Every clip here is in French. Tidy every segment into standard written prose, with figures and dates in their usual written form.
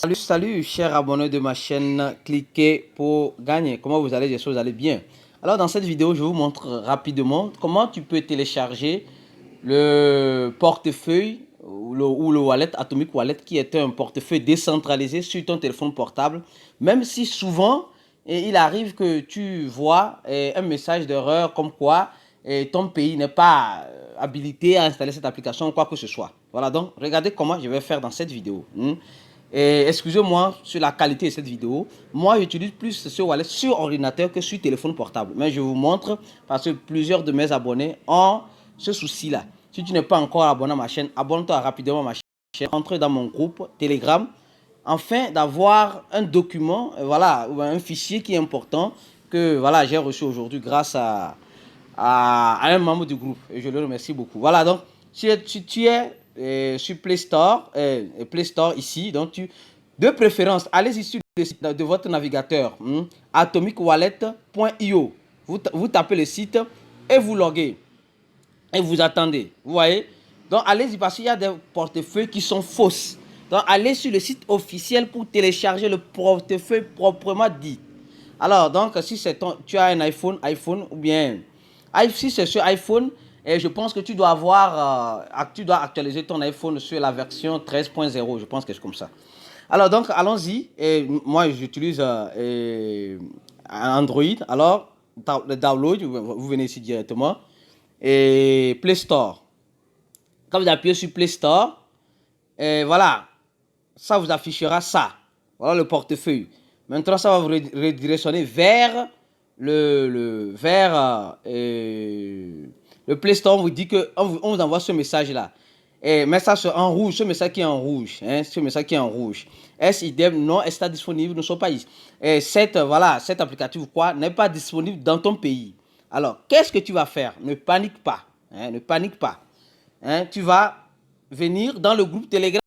Salut, chers abonnés de ma chaîne, cliquez pour gagner. Comment vous allez? J'espère que vous allez bien. Alors, dans cette vidéo, je vous montre rapidement comment tu peux télécharger le portefeuille ou le wallet, Atomic Wallet, qui est un portefeuille décentralisé sur ton téléphone portable. Même si souvent, il arrive que tu vois un message d'erreur comme quoi ton pays n'est pas habilité à installer cette application ou quoi que ce soit. Voilà, donc regardez comment je vais faire dans cette vidéo. Et excusez-moi sur la qualité de cette vidéo. Moi, j'utilise plus ce wallet sur ordinateur que sur téléphone portable. Mais je vous montre parce que plusieurs de mes abonnés ont ce souci-là. Si tu n'es pas encore abonné à ma chaîne, abonne-toi rapidement à ma chaîne. Entre dans mon groupe Telegram afin d'avoir un document, voilà, ou un fichier qui est important que voilà, j'ai reçu aujourd'hui grâce à un membre du groupe. Et je le remercie beaucoup. Voilà, donc tu es sur Play Store, Play Store ici. Donc, de préférence, allez-y sur le site de votre navigateur, atomicwallet.io. Vous tapez le site et vous loguez. Et vous attendez. Vous voyez? Donc, allez-y parce qu'il y a des portefeuilles qui sont fausses. Donc, allez sur le site officiel pour télécharger le portefeuille proprement dit. Alors, donc, si tu as un iPhone ou bien si c'est sur iPhone, je pense que tu dois tu dois actualiser ton iPhone sur la version 13.0. Je pense que c'est comme ça. Alors, donc, allons-y. Moi, j'utilise Android. Alors, le download, vous venez ici directement. Et Play Store. Quand vous appuyez sur Play Store, voilà, ça vous affichera ça. Voilà le portefeuille. Maintenant, ça va vous redirectionner vers le Play Store. On vous dit que on vous envoie ce message-là. Message en rouge, ce message qui est en rouge. Ce message qui est en rouge. SIDEM non está disponible no seu país. Cette applicatif quoi n'est pas disponible dans ton pays. Alors, qu'est-ce que tu vas faire? Ne panique pas. Ne panique pas. Tu vas venir dans le groupe Telegram.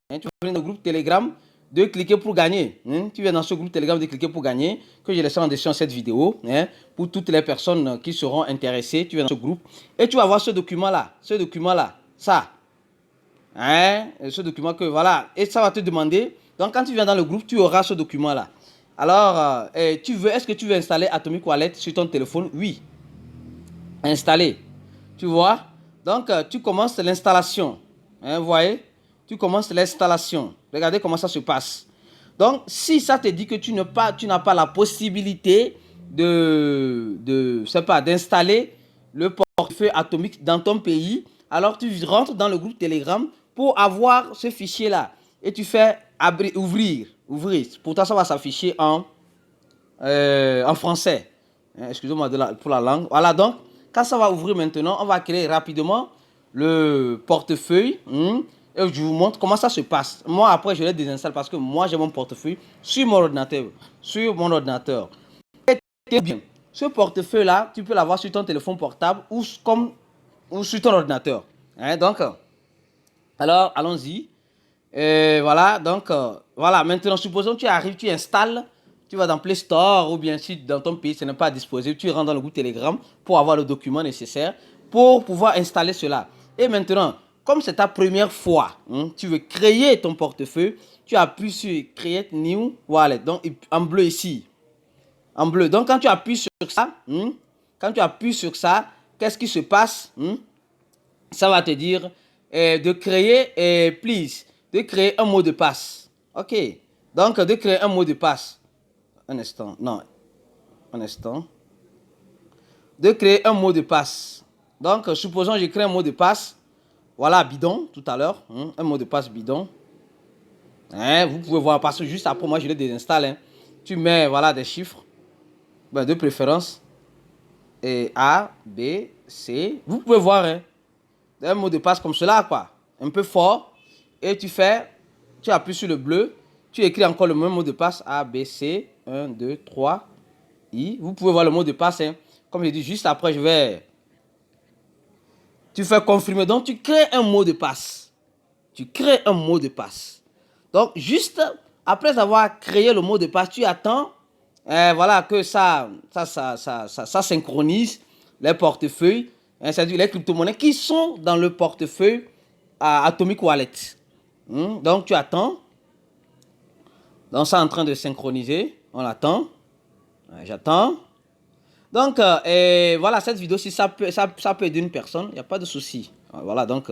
Tu vas venir dans le groupe Telegram de cliquer pour gagner. Tu viens dans ce groupe Telegram de cliquer pour gagner, que je laisse en description cette vidéo. Pour toutes les personnes qui seront intéressées, tu viens dans ce groupe et tu vas voir ce document-là. Ce document-là, ça. Ce document que voilà. Et ça va te demander. Donc, quand tu viens dans le groupe, tu auras ce document-là. Alors, est-ce que tu veux installer Atomic Wallet sur ton téléphone? Oui. Installer. Tu vois? Donc, tu commences l'installation. Vous voyez? Tu commences l'installation. Regardez comment ça se passe. Donc, si ça te dit que tu n'as pas la possibilité d'installer le portefeuille atomique dans ton pays, alors tu rentres dans le groupe Telegram pour avoir ce fichier-là. Et tu fais ouvrir. Pourtant, ça va s'afficher en français. Excusez-moi pour la langue. Voilà, donc, quand ça va ouvrir maintenant, on va créer rapidement le portefeuille. Et je vous montre comment ça se passe. Moi, après, je le désinstalle parce que moi, j'ai mon portefeuille sur mon ordinateur. Et bien, ce portefeuille-là, tu peux l'avoir sur ton téléphone portable ou sur ton ordinateur. Donc, alors, allons-y. Voilà, donc, voilà. Maintenant, supposons que tu arrives, tu installes, tu vas dans Play Store ou bien si dans ton pays, ce n'est pas disposé, tu rentres dans le groupe Telegram pour avoir le document nécessaire pour pouvoir installer cela. Et maintenant, comme c'est ta première fois, tu veux créer ton portefeuille, tu appuies sur Create New Wallet, donc en bleu ici. En bleu. Donc, quand tu appuies sur ça, qu'est-ce qui se passe? Ça va te dire de créer, please, de créer un mot de passe. Ok. Donc, de créer un mot de passe. Un instant. Non. Un instant. De créer un mot de passe. Donc, supposons que je crée un mot de passe. Voilà, bidon, tout à l'heure. Un mot de passe bidon. Vous pouvez voir, parce que juste après, moi, je le désinstalle. Tu mets, voilà, des chiffres. De préférence. Et A, B, C. Vous pouvez voir, un mot de passe comme cela, quoi. Un peu fort. Et tu appuies sur le bleu. Tu écris encore le même mot de passe. A, B, C. 1, 2, 3, I. Vous pouvez voir le mot de passe. Comme je dis, juste après, tu fais confirmer. Donc, tu crées un mot de passe. Donc, juste après avoir créé le mot de passe, tu attends. Voilà, que ça synchronise les portefeuilles. C'est-à-dire les crypto-monnaies qui sont dans le portefeuille Atomic Wallet. Donc, tu attends. Donc, c'est en train de synchroniser. On attend. Ouais, j'attends. Donc, voilà, cette vidéo-ci, ça peut aider une personne. Il n'y a pas de souci. Voilà, donc.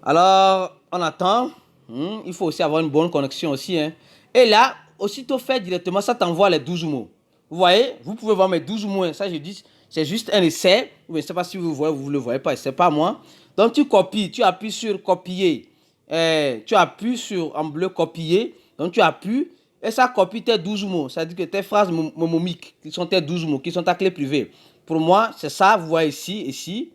Alors, on attend. Il faut aussi avoir une bonne connexion aussi. Hein. Et là, aussitôt fait directement, ça t'envoie les 12 mots. Vous voyez, vous pouvez voir mes 12 mots. Ça, je dis, c'est juste un essai. Je ne sais pas si vous voyez, vous ne le voyez pas. C'est pas moi. Donc, tu copies. Tu appuies sur copier. Tu appuies sur en bleu copier. Donc, tu appuies. Et ça copie tes 12 mots. Ça veut dire que tes phrases momomiques, qui sont tes 12 mots, qui sont ta clé privée. Pour moi, c'est ça. Vous voyez ici, ici.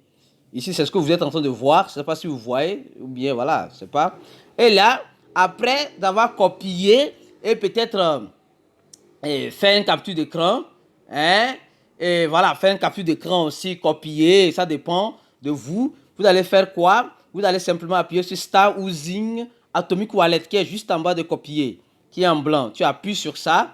Ici, c'est ce que vous êtes en train de voir. Je ne sais pas si vous voyez, ou bien voilà, je ne sais pas. Et là, après d'avoir copié et peut-être fait une capture d'écran, hein, et voilà, faire une capture d'écran aussi, copier, ça dépend de vous. Vous allez faire quoi? Vous allez simplement appuyer sur Start Using Atomic Wallet qui est juste en bas de copier, qui est en blanc. Tu appuies sur ça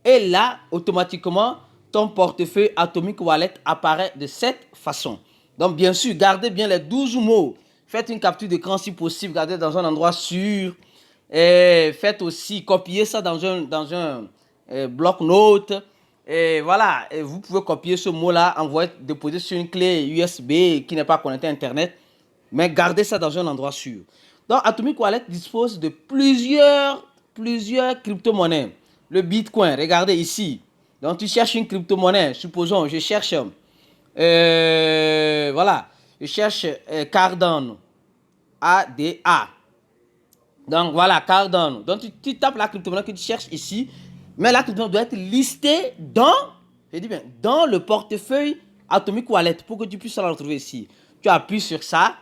et là, automatiquement, ton portefeuille Atomic Wallet apparaît de cette façon. Donc, bien sûr, gardez bien les 12 mots. Faites une capture d'écran si possible, gardez dans un endroit sûr. Et faites aussi, copier ça dans un bloc-notes. Et voilà, et vous pouvez copier ce mot-là, envoyer, déposer sur une clé USB qui n'est pas connectée à Internet. Mais gardez ça dans un endroit sûr. Donc, Atomic Wallet dispose de plusieurs crypto-monnaies. Le Bitcoin, regardez ici. Donc, tu cherches une crypto-monnaie. Supposons, je cherche, voilà, je cherche Cardano, ADA. Donc, voilà, Cardano. Donc, tu tapes la crypto-monnaie que tu cherches ici. Mais la crypto-monnaie doit être listée je dis bien, dans le portefeuille Atomic Wallet pour que tu puisses la retrouver ici. Tu appuies sur ça,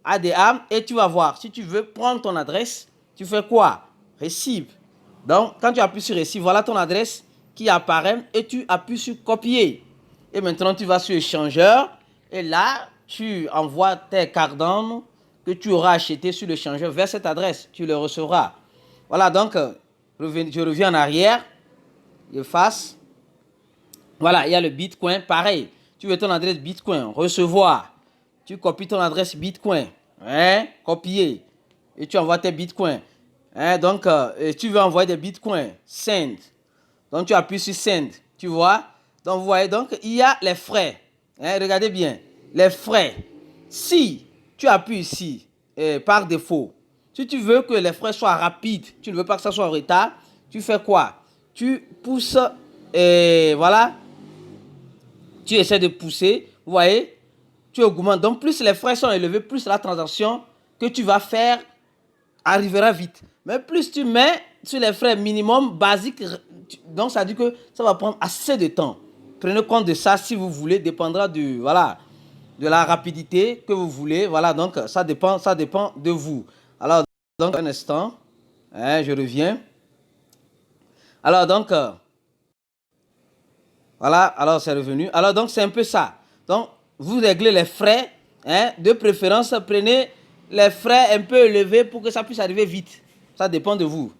ADA, et tu vas voir. Si tu veux prendre ton adresse, tu fais quoi? Receive. Donc, quand tu appuies sur Receive, voilà ton adresse qui apparaît et tu appuies sur Copier. Et maintenant, tu vas sur Échangeur et là, tu envoies tes Cardano que tu auras acheté sur l'échangeur vers cette adresse. Tu le recevras. Voilà, donc, je reviens en arrière. Je fasse. Voilà, il y a le Bitcoin. Pareil, tu veux ton adresse Bitcoin. Recevoir. Tu copies ton adresse Bitcoin. Hein? Copier. Et tu envoies tes Bitcoins. Hein? Donc, tu veux envoyer des Bitcoins. Send. Donc, tu appuies sur Send. Tu vois? Donc, vous voyez, donc, il y a les frais. Hein? Regardez bien. Les frais. Si tu appuies ici, par défaut, si tu veux que les frais soient rapides, tu ne veux pas que ça soit en retard, tu fais quoi? Tu pousses, voilà, tu essaies de pousser, vous voyez, tu augmentes. Donc, plus les frais sont élevés, plus la transaction que tu vas faire arrivera vite. Mais plus tu mets sur les frais minimum basiques, donc ça dit que ça va prendre assez de temps. Prenez compte de ça si vous voulez, dépendra du, voilà, de la rapidité que vous voulez. Voilà, donc ça dépend de vous. Alors, donc un instant, hein, je reviens. Alors, donc, voilà, alors c'est revenu. Alors, donc, c'est un peu ça. Donc, vous réglez les frais, hein, de préférence, prenez les frais un peu élevés pour que ça puisse arriver vite. Ça dépend de vous.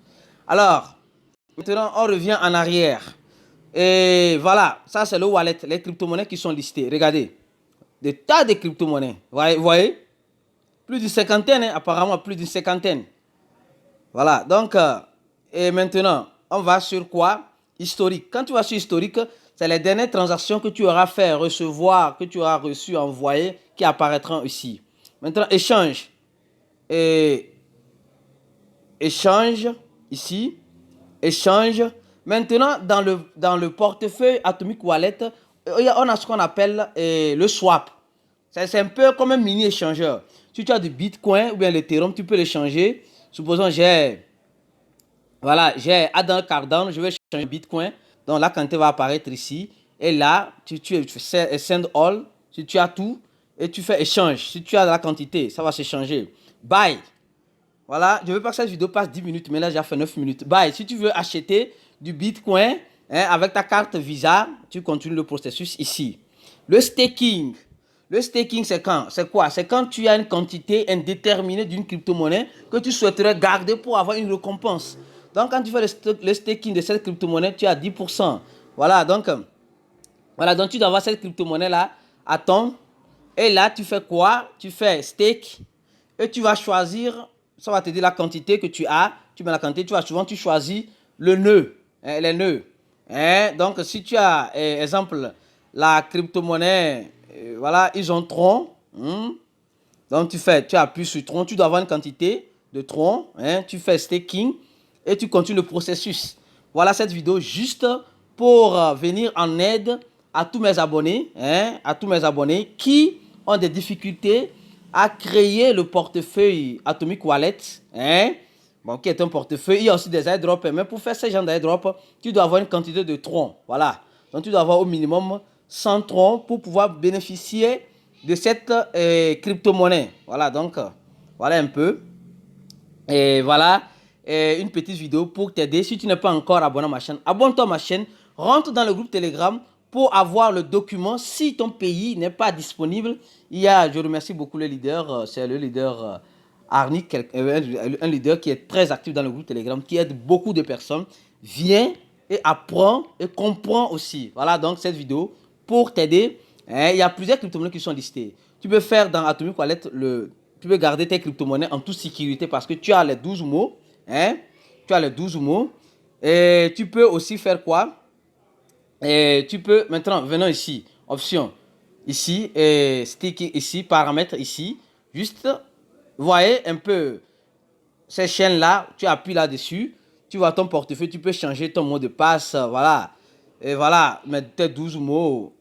Alors, maintenant, on revient en arrière. Et voilà, ça c'est le wallet, les crypto-monnaies qui sont listées. Regardez, des tas de crypto-monnaies. Vous voyez? Plus d'une cinquantaine, hein, apparemment plus d'une cinquantaine. Voilà, donc, et maintenant, on va sur quoi? Historique. Quand tu vas sur historique, c'est les dernières transactions que tu auras fait recevoir, que tu auras reçu, envoyé, qui apparaîtront ici. Maintenant, échange. Et échange, ici. Échange. Maintenant, dans le portefeuille Atomic Wallet, on a ce qu'on appelle le swap. C'est un peu comme un mini échangeur. Si tu as du Bitcoin ou bien l'Ethereum, tu peux l'échanger. Supposons j'ai Adam Cardano, je vais changer Bitcoin. Donc la quantité va apparaître ici. Et là, tu fais send all. Si tu as tout, et tu fais échange. Si tu as la quantité, ça va s'échanger. Buy. Voilà, je ne veux pas que cette vidéo passe 10 minutes, mais là, j'ai fait 9 minutes. Buy. Si tu veux acheter du Bitcoin, hein, avec ta carte Visa, tu continues le processus ici. Le staking. Le staking, c'est quand? C'est quoi? C'est quand tu as une quantité indéterminée d'une crypto-monnaie que tu souhaiterais garder pour avoir une récompense. Donc, quand tu fais le staking de cette crypto-monnaie, tu as 10%. Voilà, donc tu dois avoir cette crypto-monnaie-là à ton. Et là, tu fais quoi? Tu fais stake et tu vas choisir, ça va te dire la quantité que tu as tu mets la quantité, tu vois, souvent tu choisis le nœud, hein, les nœuds. Hein? Donc, si tu as, exemple, la crypto-monnaie, voilà, ils ont Tron. Donc, tu appuies sur Tron, tu dois avoir une quantité de Tron. Hein? Tu fais staking et tu continues le processus. Voilà cette vidéo juste pour venir en aide à tous mes abonnés, hein, à tous mes abonnés qui ont des difficultés à créer le portefeuille Atomic Wallet, hein, bon, qui est un portefeuille. Il y a aussi des airdrops, mais pour faire ce genre d'airdrop, tu dois avoir une quantité de troncs. Voilà. Donc, tu dois avoir au minimum 100 troncs pour pouvoir bénéficier de cette crypto-monnaie. Voilà, donc, voilà un peu. Et voilà, une petite vidéo pour t'aider. Si tu n'es pas encore abonné à ma chaîne, abonne-toi à ma chaîne. Rentre dans le groupe Telegram pour avoir le document. Si ton pays n'est pas disponible, je remercie beaucoup le leader, c'est le leader Arnick, un leader qui est très actif dans le groupe Telegram, qui aide beaucoup de personnes. Viens et apprends et comprends aussi. Voilà donc cette vidéo pour t'aider. Il y a plusieurs crypto-monnaies qui sont listées. Tu peux faire dans Atomic Wallet tu peux garder tes crypto-monnaies en toute sécurité parce que tu as les 12 mots. Hein? Tu as les 12 mots. Et tu peux aussi faire quoi? Et tu peux, maintenant, venons ici, option, ici, sticky ici, paramètres ici. Juste, voyez un peu ces chaînes-là, tu appuies là-dessus, tu vois ton portefeuille, tu peux changer ton mot de passe, voilà. Et voilà, mettre tes 12 mots.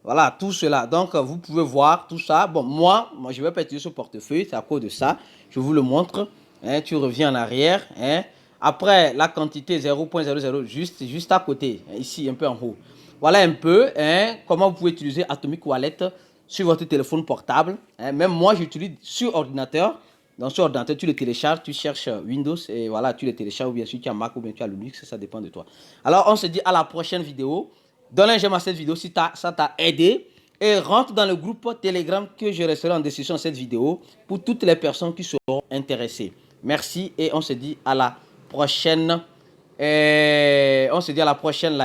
Voilà, tout cela. Donc, vous pouvez voir tout ça. Bon, moi je ne vais pas utiliser ce portefeuille. C'est à cause de ça. Je vous le montre. Hein, tu reviens en arrière. Hein. Après, la quantité 0.00, juste à côté. Hein, ici, un peu en haut. Voilà un peu hein, comment vous pouvez utiliser Atomic Wallet sur votre téléphone portable. Hein. Même moi, j'utilise sur ordinateur. Dans ce ordinateur, tu le télécharges, tu cherches Windows et voilà, tu le télécharges ou bien sûr tu as Mac ou bien tu as Linux, ça dépend de toi. Alors, on se dit à la prochaine vidéo. Donne un j'aime à cette vidéo si ça t'a aidé et rentre dans le groupe Telegram que je resterai en description de cette vidéo pour toutes les personnes qui seront intéressées. Merci et on se dit à la prochaine. On se dit à la prochaine live.